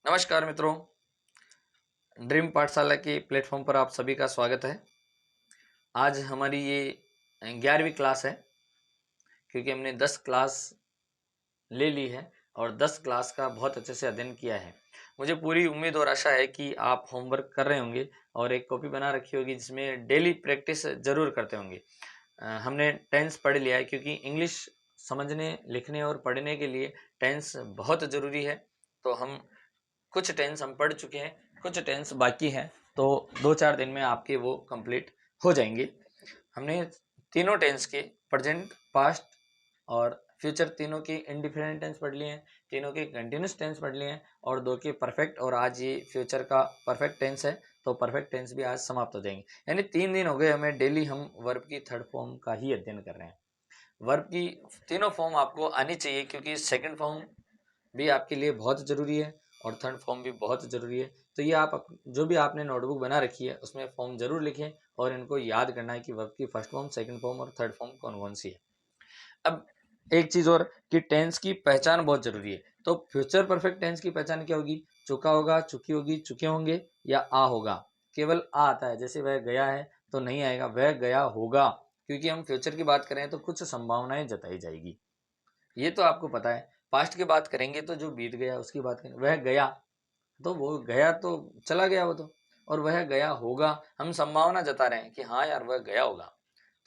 नमस्कार मित्रों, ड्रीम पाठशाला के प्लेटफॉर्म पर आप सभी का स्वागत है। आज हमारी ये 11वीं क्लास है, क्योंकि हमने 10 क्लास ले ली है और 10 क्लास का बहुत अच्छे से अध्ययन किया है। मुझे पूरी उम्मीद और आशा है कि आप होमवर्क कर रहे होंगे और एक कॉपी बना रखी होगी जिसमें डेली प्रैक्टिस ज़रूर करते होंगे। हमने टेंस पढ़ लिया है, क्योंकि इंग्लिश समझने, लिखने और पढ़ने के लिए टेंस बहुत ज़रूरी है। तो हम कुछ टेंस हम पढ़ चुके हैं, कुछ टेंस बाकी हैं, तो 2-4 दिन में आपके वो कंप्लीट हो जाएंगे। हमने तीनों टेंस के प्रेजेंट, पास्ट और फ्यूचर तीनों के इंडिफिनिट टेंस पढ़ लिए हैं, तीनों के कंटिन्यूस टेंस पढ़ लिए हैं और 2 के परफेक्ट, और आज ये फ्यूचर का परफेक्ट टेंस है, तो परफेक्ट टेंस भी आज समाप्त हो जाएंगे। यानी 3 दिन हो गए हमें डेली हम वर्ब की थर्ड फॉर्म का ही अध्ययन कर रहे हैं। वर्ब की तीनों फॉर्म आपको आनी चाहिए, क्योंकि सेकंड फॉर्म भी आपके लिए बहुत ज़रूरी है और थर्ड फॉर्म भी बहुत ज़रूरी है। तो ये आप जो भी आपने नोटबुक बना रखी है उसमें फॉर्म ज़रूर लिखें और इनको याद करना है कि वर्ब की फर्स्ट फॉर्म, सेकंड फॉर्म और थर्ड फॉर्म कौन कौन सी है। अब एक चीज़ और, कि टेंस की पहचान बहुत ज़रूरी है। तो फ्यूचर परफेक्ट टेंस की पहचान क्या होगी? चुका होगा, चुकी होगी, चुके होंगे या आ होगा। केवल आ आता है, जैसे वह गया है तो नहीं आएगा, वह गया होगा, क्योंकि हम फ्यूचर की बात करें तो कुछ संभावनाएं जताई जाएगी, ये तो आपको पता है। पास्ट की बात करेंगे तो जो बीत गया उसकी बात करेंगे, वह गया तो वो गया तो चला गया वो तो, और वह गया होगा हम संभावना जता रहे हैं कि हाँ यार वह गया होगा।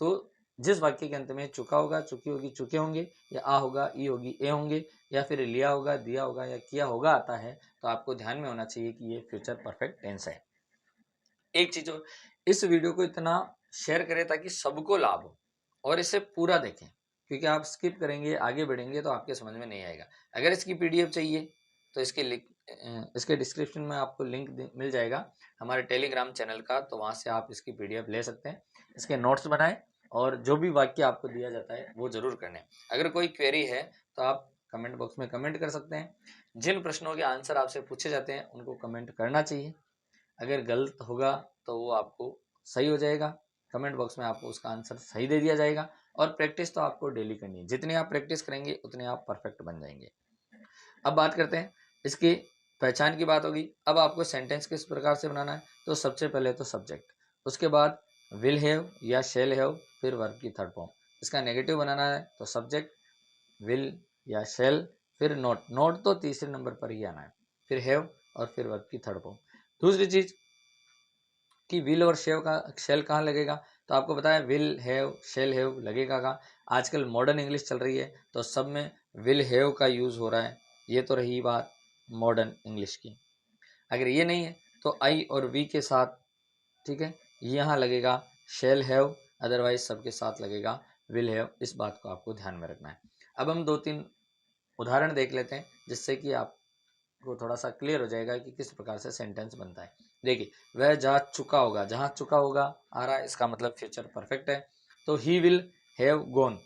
तो जिस वाक्य के अंत में चुका होगा, चुकी होगी, चुके होंगे या आ होगा, ई होगी, ए होंगे, या फिर लिया होगा, दिया होगा या किया होगा आता है, तो आपको ध्यान में होना चाहिए कि ये फ्यूचर परफेक्ट टेंस है। एक चीज और, इस वीडियो को इतना शेयर करें ताकि सबको लाभ हो और इसे पूरा देखें, क्योंकि आप स्किप करेंगे, आगे बढ़ेंगे तो आपके समझ में नहीं आएगा। अगर इसकी पीडीएफ चाहिए तो इसके डिस्क्रिप्शन में आपको लिंक मिल जाएगा हमारे टेलीग्राम चैनल का, तो वहाँ से आप इसकी पीडीएफ ले सकते हैं। इसके नोट्स बनाएं और जो भी वाक्य आपको दिया जाता है वो जरूर करने। अगर कोई क्वेरी है तो आप कमेंट बॉक्स में कमेंट कर सकते हैं। जिन प्रश्नों के आंसर आपसे पूछे जाते हैं उनको कमेंट करना चाहिए। अगर गलत होगा तो वो आपको सही हो जाएगा, कमेंट बॉक्स में आपको उसका आंसर सही दे दिया जाएगा। और प्रैक्टिस तो आपको डेली करनी है, जितनी आप प्रैक्टिस करेंगे उतने आप परफेक्ट बन जाएंगे। अब बात करते हैं इसकी पहचान की बात होगी। अब आपको सेंटेंस किस प्रकार से बनाना है, तो सबसे पहले तो सब्जेक्ट, उसके बाद विल हैव या शेल हैव, फिर वर्ब की थर्ड फॉर्म। इसका नेगेटिव बनाना है तो सब्जेक्ट, विल या शेल, फिर नॉट। नॉट तो तीसरे नंबर पर ही आना है, फिर हैव और फिर वर्ब की थर्ड फॉर्म। दूसरी चीज कि विल और शेल कहाँ लगेगा, तो आपको पता है विल हैव, शेल हैव लगेगा कहाँ? आजकल मॉडर्न इंग्लिश चल रही है तो सब में विल हैव का यूज हो रहा है। ये तो रही बात मॉडर्न इंग्लिश की। अगर ये नहीं है तो आई और वी के साथ, ठीक है, यहाँ लगेगा शेल हैव, अदरवाइज सबके साथ लगेगा विल हैव। इस बात को आपको ध्यान में रखना है। अब हम 2-3 उदाहरण देख लेते हैं, जिससे कि आपको थोड़ा सा क्लियर हो जाएगा कि किस प्रकार से सेंटेंस बनता है। देखिए, वह जा चुका होगा, जहाँ चुका होगा आ रहा है, इसका मतलब फ्यूचर परफेक्ट है। तो he will have gone,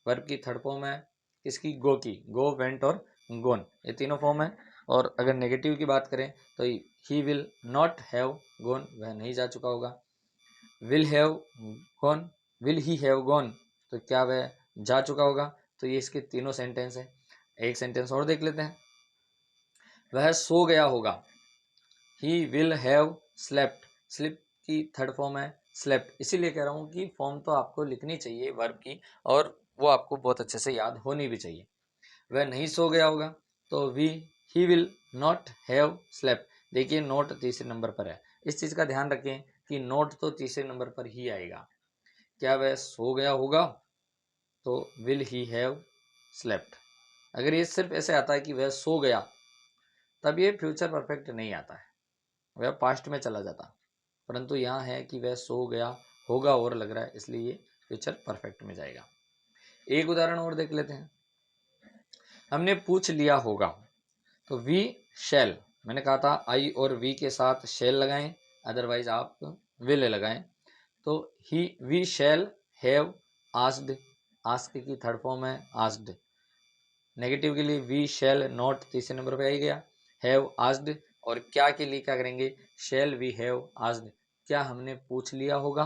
verb की थर्ड फॉर्म है किसकी? गो की, गो, वेंट और गॉन, ये तीनों फॉर्म है। और अगर नेगेटिव की बात करें तो he will not have gone, वह नहीं जा चुका होगा। Will have gone, will he have gone, तो क्या वह जा चुका होगा? तो ये इसके तीनों सेंटेंस है। एक सेंटेंस और देख लेते हैं, वह सो गया होगा, he will have slept, slip की थर्ड फॉर्म है स्लेप्ट। इसीलिए कह रहा हूँ कि फॉर्म तो आपको लिखनी चाहिए वर्ब की, और वो आपको बहुत अच्छे से याद होनी भी चाहिए। वह नहीं सो गया होगा तो he will not have slept. देखिए नोट तीसरे नंबर पर है, इस चीज़ का ध्यान रखें कि नोट तो तीसरे नंबर पर ही आएगा। क्या वह सो गया होगा, तो विल ही हैव स्लेप्ट। अगर ये सिर्फ ऐसे आता है कि वह सो गया, तब ये फ्यूचर परफेक्ट नहीं आता है, वह पास्ट में चला जाता। परंतु यहाँ है कि वह सो गया होगा और लग रहा है, इसलिए ये फ्यूचर परफेक्ट में जाएगा। एक उदाहरण और देख लेते हैं, हमने पूछ लिया होगा, तो वी शैल, मैंने कहा था आई और वी के साथ शैल लगाएं, अदरवाइज आप विल लगाएं। तो ही we shall have asked, ask की थर्ड फॉर्म है आस्क्ड। नेगेटिव के लिए वी शैल नॉट तीसरे नंबर पे आ गया, हैव आस्क्ड। और क्या के लिए क्या करेंगे? शैल वी हैव आस्क्ड, क्या हमने पूछ लिया होगा,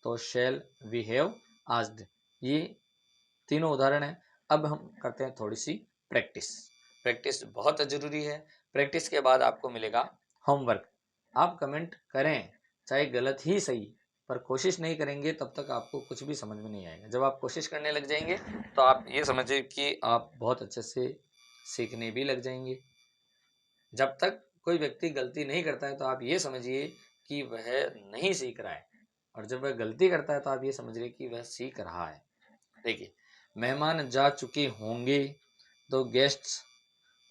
तो शैल वी हैव आस्क्ड। ये तीनों उदाहरण है। अब हम करते हैं थोड़ी सी प्रैक्टिस। प्रैक्टिस बहुत ज़रूरी है। प्रैक्टिस के बाद आपको मिलेगा होमवर्क। आप कमेंट करें, चाहे गलत ही सही, पर कोशिश नहीं करेंगे तब तक आपको कुछ भी समझ में नहीं आएगा। जब आप कोशिश करने लग जाएंगे तो आप ये समझिए कि आप बहुत अच्छे से सीखने भी लग जाएंगे। जब तक कोई व्यक्ति गलती नहीं करता है तो आप ये समझिए कि वह नहीं सीख रहा है, और जब वह गलती करता है तो आप ये समझिए कि वह सीख रहा है। देखिए, मेहमान जा चुके होंगे तो guests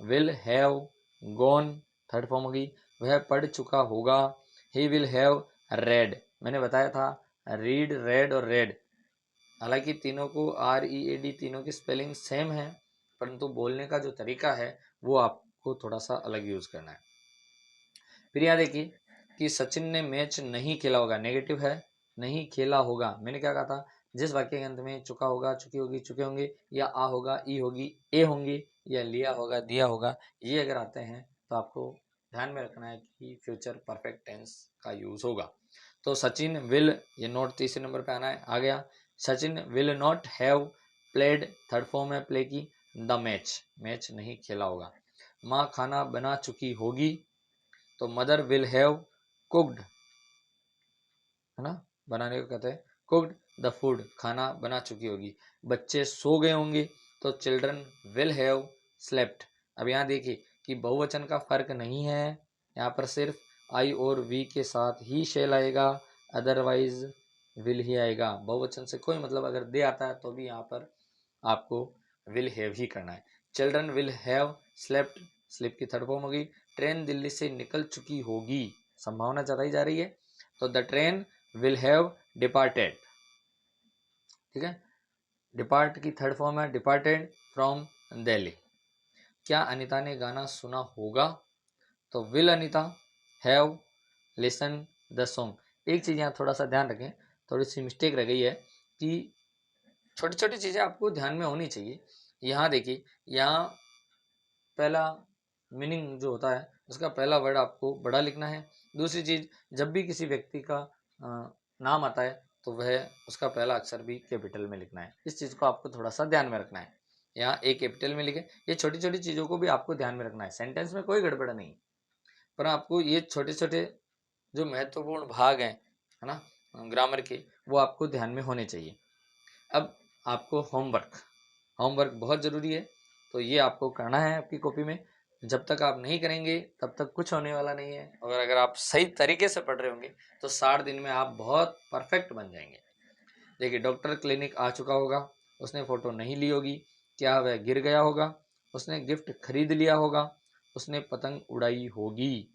will have gone, third form होगी। वह पढ़ चुका होगा, ही विल हैव रेड। मैंने बताया था रीड, रेड और रेड, हालांकि तीनों को READ तीनों की स्पेलिंग सेम है, परंतु बोलने का जो तरीका है वो आपको थोड़ा सा अलग यूज करना है। फिर यहाँ देखिए कि सचिन ने मैच नहीं खेला होगा, नेगेटिव है, नहीं खेला होगा। मैंने क्या कहा था, जिस वाक्य के अंत में चुका होगा, चुकी होगी, चुके होंगे, या आ होगा, ई होगी, ए होंगे, या लिया होगा, दिया होगा, ये अगर आते हैं तो आपको ध्यान में रखना है कि फ्यूचर परफेक्ट टेंस का यूज होगा। तो सचिन विल, ये नोट तीसरे नंबर पे आना है, आ गया। Sachin will not have played, third form है प्ले की, द मैच, मैच नहीं खेला होगा। माँ खाना बना चुकी होगी, तो मदर विल हैव कुक्ड, है ना, बनाने को कहते हैं कुक्ड द फूड, खाना बना चुकी होगी। बच्चे सो गए होंगे तो चिल्ड्रन विल हैव स्लेप्ट। अब यहाँ देखिए कि बहुवचन का फर्क नहीं है, यहाँ पर सिर्फ आई और वी के साथ ही शेल आएगा, अदरवाइज विल ही आएगा। बहुवचन से कोई मतलब अगर दे आता है तो भी यहाँ पर आपको विल हैव ही करना है। Children will have slept, slip की थर्ड फॉर्म होगी। ट्रेन दिल्ली से निकल चुकी होगी, संभावना जताई जा रही है, तो the train will have departed. ठीक है, डिपार्ट की थर्ड फॉर्म है डिपार्टेड फ्रॉम दिल्ली। क्या अनीता ने गाना सुना होगा, तो will Anita have listen the song. एक चीज़ यहाँ थोड़ा सा ध्यान रखें, थोड़ी सी मिस्टेक रह गई है कि छोटी छोटी चीज़ें आपको ध्यान में होनी चाहिए। यहाँ देखिए, यहाँ पहला मीनिंग जो होता है उसका पहला वर्ड आपको बड़ा लिखना है। दूसरी चीज़, जब भी किसी व्यक्ति का नाम आता है तो वह उसका पहला अक्षर भी कैपिटल में लिखना है। इस चीज़ को आपको थोड़ा सा ध्यान में रखना है। यहाँ ए कैपिटल में लिखे, ये छोटी छोटी चीज़ों को भी आपको ध्यान में रखना है। सेंटेंस में कोई गड़बड़ नहीं, पर आपको ये छोटे छोटे जो महत्वपूर्ण भाग हैं, है ना, ग्रामर के, वो आपको ध्यान में होने चाहिए। अब आपको होमवर्क, होमवर्क बहुत ज़रूरी है, तो ये आपको करना है आपकी कॉपी में। जब तक आप नहीं करेंगे तब तक कुछ होने वाला नहीं है, और अगर आप सही तरीके से पढ़ रहे होंगे तो 60 दिन में आप बहुत परफेक्ट बन जाएंगे। देखिए, डॉक्टर क्लिनिक आ चुका होगा, उसने फ़ोटो नहीं ली होगी, क्या वह गिर गया होगा, उसने गिफ्ट खरीद लिया होगा, उसने पतंग उड़ाई होगी।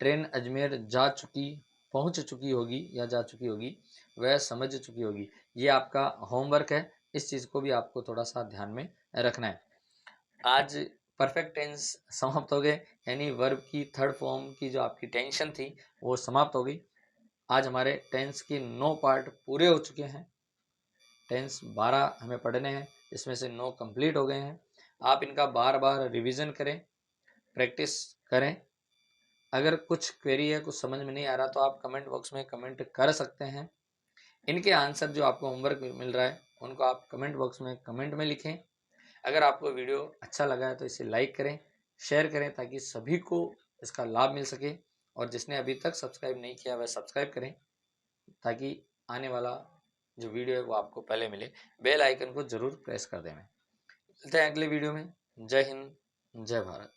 ट्रेन अजमेर जा चुकी, पहुंच चुकी होगी या जा चुकी होगी, वह समझ चुकी होगी। ये आपका होमवर्क है, इस चीज़ को भी आपको थोड़ा सा ध्यान में रखना है। आज परफेक्ट टेंस समाप्त हो गए, यानी वर्ब की थर्ड फॉर्म की जो आपकी टेंशन थी वो समाप्त हो गई। आज हमारे टेंस के 9 पार्ट पूरे हो चुके हैं। टेंस 12 हमें पढ़ने हैं, इसमें से 9 कंप्लीट हो गए हैं। आप इनका बार बार रिवीजन करें, प्रैक्टिस करें। अगर कुछ क्वेरी है, कुछ समझ में नहीं आ रहा, तो आप कमेंट बॉक्स में कमेंट कर सकते हैं। इनके आंसर जो आपको होमवर्क मिल रहा है उनको आप कमेंट बॉक्स में कमेंट में लिखें। अगर आपको वीडियो अच्छा लगा है तो इसे लाइक करें, शेयर करें, ताकि सभी को इसका लाभ मिल सके। और जिसने अभी तक सब्सक्राइब नहीं किया वह सब्सक्राइब करें, ताकि आने वाला जो वीडियो है वो आपको पहले मिले। बेल आइकन को ज़रूर प्रेस कर दें। मिलते हैं अगले वीडियो में। जय हिंद, जय भारत।